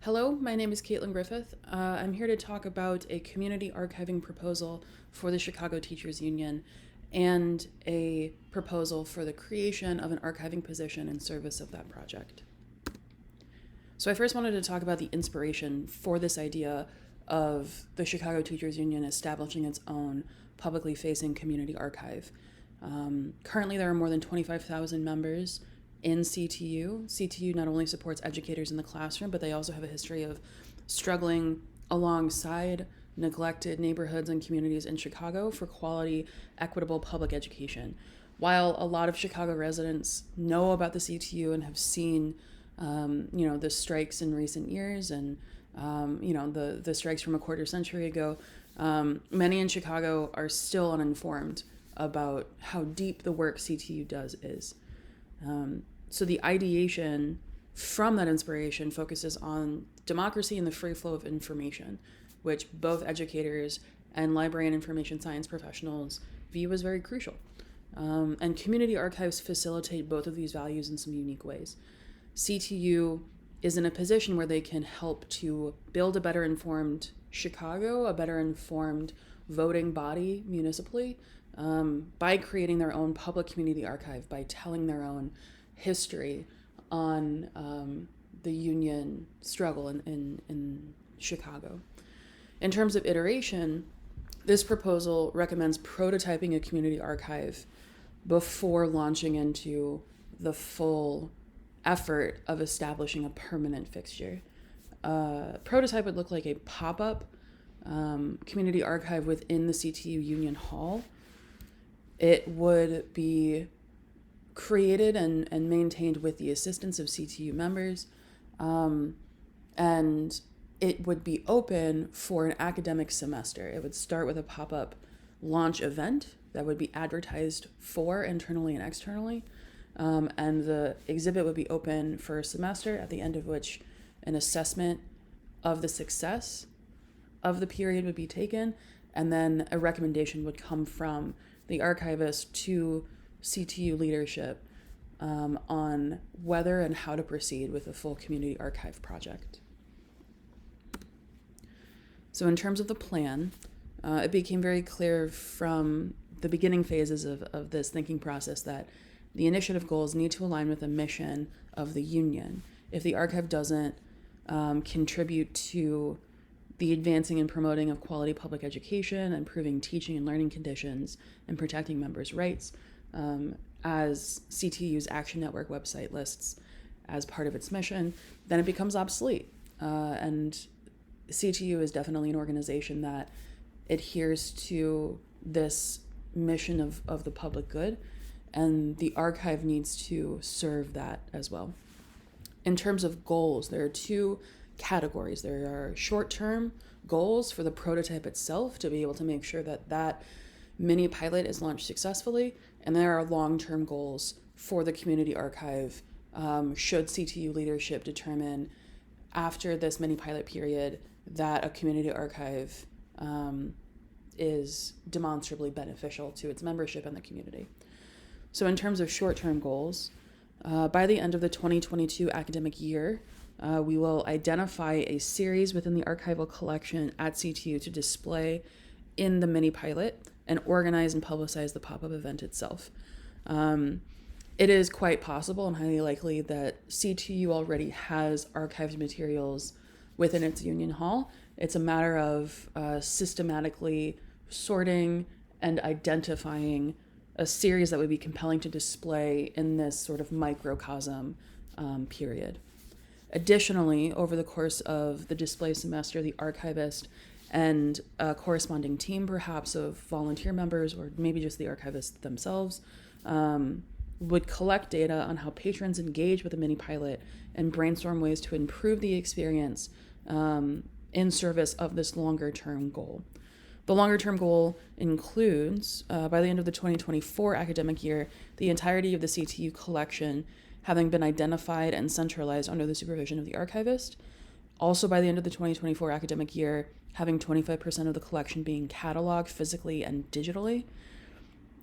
Hello, my name is Caitlin Griffith. I'm here to talk about a community archiving proposal for the Chicago Teachers Union and a proposal for the creation of an archiving position in service of that project. So I first wanted to talk about the inspiration for this idea of the Chicago Teachers Union establishing its own publicly facing community archive. Currently, there are more than 25,000 members in CTU. CTU not only supports educators in the classroom, but they also have a history of struggling alongside neglected neighborhoods and communities in Chicago for quality, equitable public education. While a lot of Chicago residents know about the CTU and have seen, the strikes in recent years and, the strikes from a quarter century ago, many in Chicago are still uninformed about how deep the work CTU does is. So the ideation from that inspiration focuses on democracy and the free flow of information, which both educators and library and information science professionals view as very crucial. And community archives facilitate both of these values in some unique ways. CTU is in a position where they can help to build a better informed Chicago, a better informed voting body municipally, by creating their own public community archive, by telling their own history on the union struggle in Chicago. In terms of iteration, this proposal recommends prototyping a community archive before launching into the full effort of establishing a permanent fixture. Prototype would look like a pop-up community archive within the CTU Union Hall. It would be created and maintained with the assistance of CTU members, and it would be open for an academic semester. It would start with a pop-up launch event that would be advertised for internally and externally, and the exhibit would be open for a semester, at the end of which an assessment of the success of the period would be taken, and then a recommendation would come from the archivist to CTU leadership on whether and how to proceed with a full community archive project. So in terms of the plan, it became very clear from the beginning phases of this thinking process that the initiative goals need to align with the mission of the union. If the archive doesn't contribute to the advancing and promoting of quality public education, improving teaching and learning conditions, and protecting members' rights, as CTU's Action Network website lists as part of its mission, then it becomes obsolete. And CTU is definitely an organization that adheres to this mission of the public good, and the archive needs to serve that as well. In terms of goals, there are two categories. There are short-term goals for the prototype itself to be able to make sure that that mini pilot is launched successfully, and there are long-term goals for the community archive should CTU leadership determine after this mini pilot period that a community archive is demonstrably beneficial to its membership and the community. So in terms of short-term goals, by the end of the 2022 academic year, we will identify a series within the archival collection at CTU to display in the mini pilot and organize and publicize the pop-up event itself. It is quite possible and highly likely that CTU already has archived materials within its union hall. It's a matter of systematically sorting and identifying a series that would be compelling to display in this sort of microcosm period. Additionally, over the course of the display semester, the archivist and a corresponding team, perhaps of volunteer members or maybe just the archivists themselves, would collect data on how patrons engage with the mini pilot and brainstorm ways to improve the experience in service of this longer-term goal. The longer-term goal includes, by the end of the 2024 academic year, the entirety of the CTU collection having been identified and centralized under the supervision of the archivist. Also, by the end of the 2024 academic year, having 25% of the collection being cataloged physically and digitally.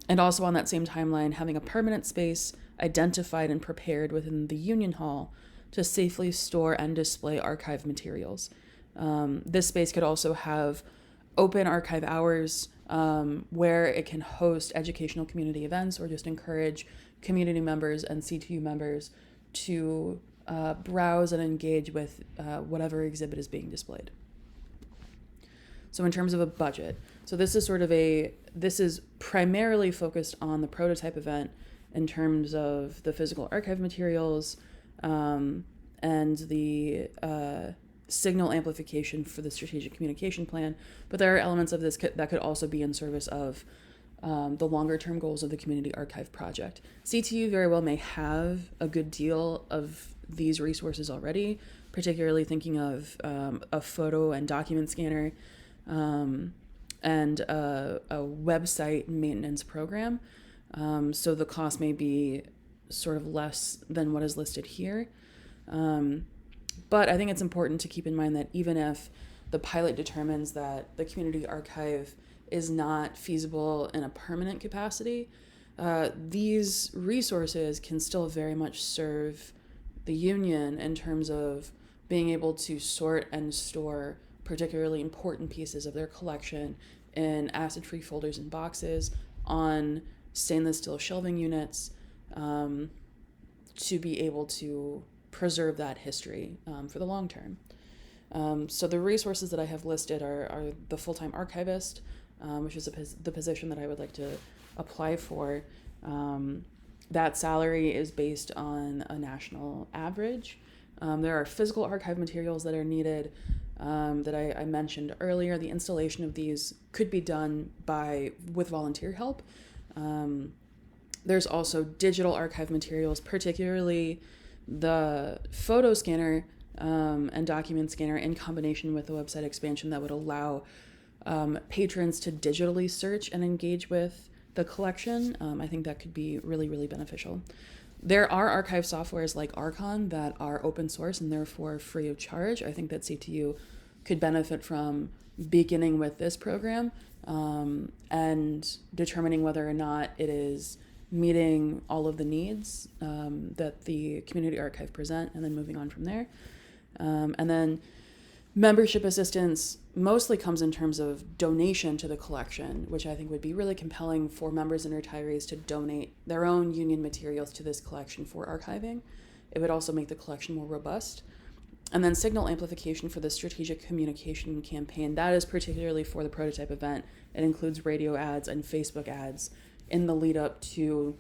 And also on that same timeline, having a permanent space identified and prepared within the Union Hall to safely store and display archive materials. This space could also have open archive hours where it can host educational community events or just encourage community members and CTU members to browse and engage with whatever exhibit is being displayed. So in terms of a budget, so this is primarily focused on the prototype event in terms of the physical archive materials and the signal amplification for the strategic communication plan, but there are elements of this that could also be in service of the longer term goals of the community archive project. CTU very well may have a good deal of these resources already, particularly thinking of a photo and document scanner and a website maintenance program. So the cost may be sort of less than what is listed here. But I think it's important to keep in mind that even if the pilot determines that the community archive is not feasible in a permanent capacity, these resources can still very much serve the union in terms of being able to sort and store particularly important pieces of their collection in acid-free folders and boxes on stainless steel shelving units to be able to preserve that history for the long term. So the resources that I have listed are the full-time archivist, which is the position that I would like to apply for. That salary is based on a national average. There are physical archive materials that are needed that I mentioned earlier. The installation of these could be done with volunteer help. There's also digital archive materials, particularly the photo scanner and document scanner in combination with the website expansion that would allow patrons to digitally search and engage with the collection. I think that could be really, really beneficial. There are archive softwares like Archon that are open source and therefore free of charge. I think that CTU could benefit from beginning with this program and determining whether or not it is meeting all of the needs that the community archive present, and then moving on from there. And then membership assistance mostly comes in terms of donation to the collection, which I think would be really compelling for members and retirees to donate their own union materials to this collection for archiving. It would also make the collection more robust. And then signal amplification for the strategic communication campaign. That is particularly for the prototype event. It includes radio ads and Facebook ads in the lead up to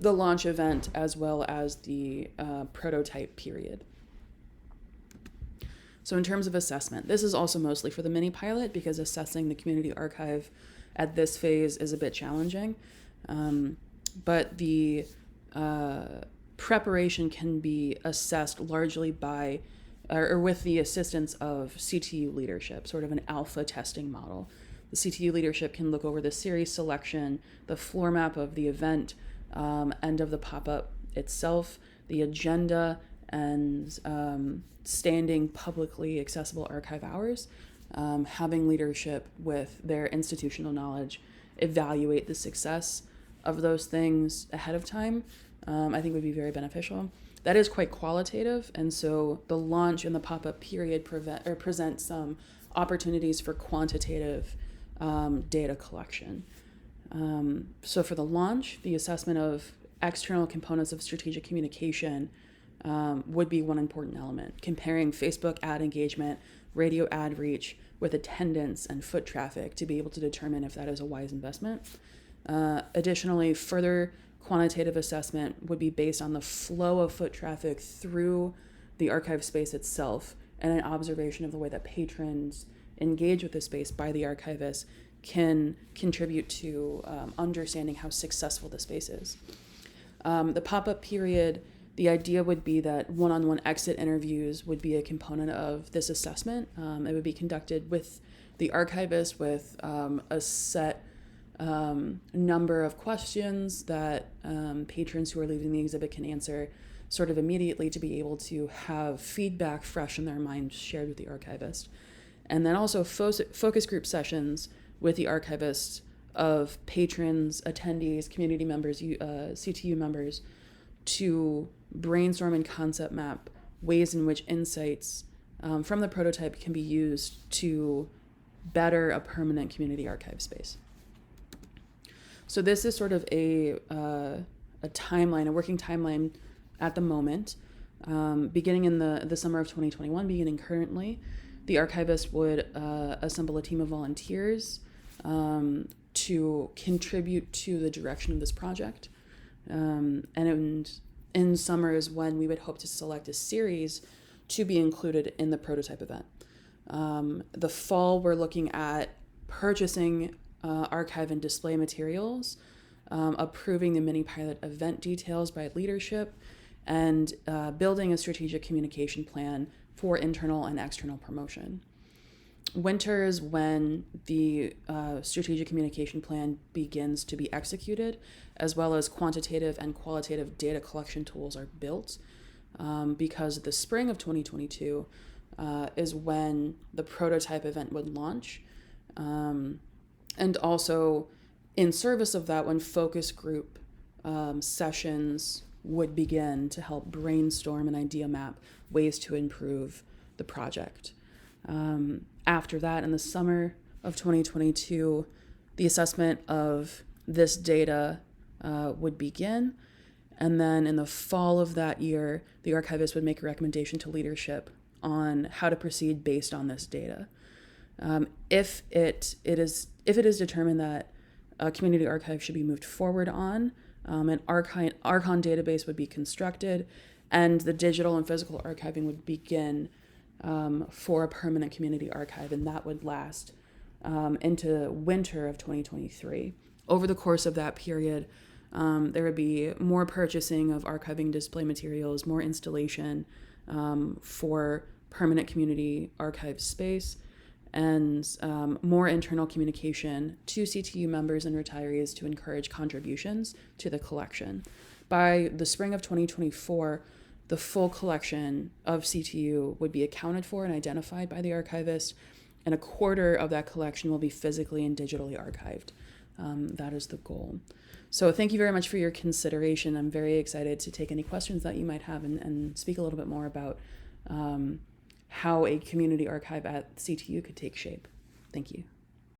the launch event as well as the prototype period. So in terms of assessment, this is also mostly for the mini pilot because assessing the community archive at this phase is a bit challenging. But the preparation can be assessed largely by or with the assistance of CTU leadership, sort of an alpha testing model. The CTU leadership can look over the series selection, the floor map of the event, and of the pop-up itself, the agenda, and standing publicly accessible archive hours, having leadership with their institutional knowledge evaluate the success of those things ahead of time, I think would be very beneficial. That is quite qualitative, and so the launch and the pop-up period present some opportunities for quantitative data collection. So for the launch, the assessment of external components of strategic communication would be one important element, comparing Facebook ad engagement, radio ad reach with attendance and foot traffic to be able to determine if that is a wise investment. Additionally, further quantitative assessment would be based on the flow of foot traffic through the archive space itself and an observation of the way that patrons engage with the space by the archivist can contribute to understanding how successful the space is. The pop-up period, the idea would be that one-on-one exit interviews would be a component of this assessment. It would be conducted with the archivist with a set number of questions that patrons who are leaving the exhibit can answer sort of immediately to be able to have feedback fresh in their mind shared with the archivist. And then also focus group sessions with the archivist of patrons, attendees, community members, CTU members, to brainstorm and concept map ways in which insights from the prototype can be used to better a permanent community archive space. So this is sort of a timeline, a working timeline at the moment, beginning in the summer of 2021, beginning currently. The archivist would assemble a team of volunteers to contribute to the direction of this project. And in summer is when we would hope to select a series to be included in the prototype event. The fall, we're looking at purchasing archive and display materials, approving the mini pilot event details by leadership, and building a strategic communication plan for internal and external promotion. Winter is when the strategic communication plan begins to be executed, as well as quantitative and qualitative data collection tools are built, because the spring of 2022 is when the prototype event would launch. And also in service of that, when focus group sessions would begin to help brainstorm and idea map ways to improve the project. After that, in the summer of 2022, the assessment of this data would begin. And then in the fall of that year, the archivist would make a recommendation to leadership on how to proceed based on this data. If it is determined that a community archive should be moved forward on, an Archon database would be constructed, and the digital and physical archiving would begin for a permanent community archive, and that would last into winter of 2023. Over the course of that period, there would be more purchasing of archiving display materials, more installation for permanent community archive space, and more internal communication to CTU members and retirees to encourage contributions to the collection. By the spring of 2024, the full collection of CTU would be accounted for and identified by the archivist, and a quarter of that collection will be physically and digitally archived. That is the goal. So thank you very much for your consideration. I'm very excited to take any questions that you might have and speak a little bit more about how a community archive at CTU could take shape. Thank you.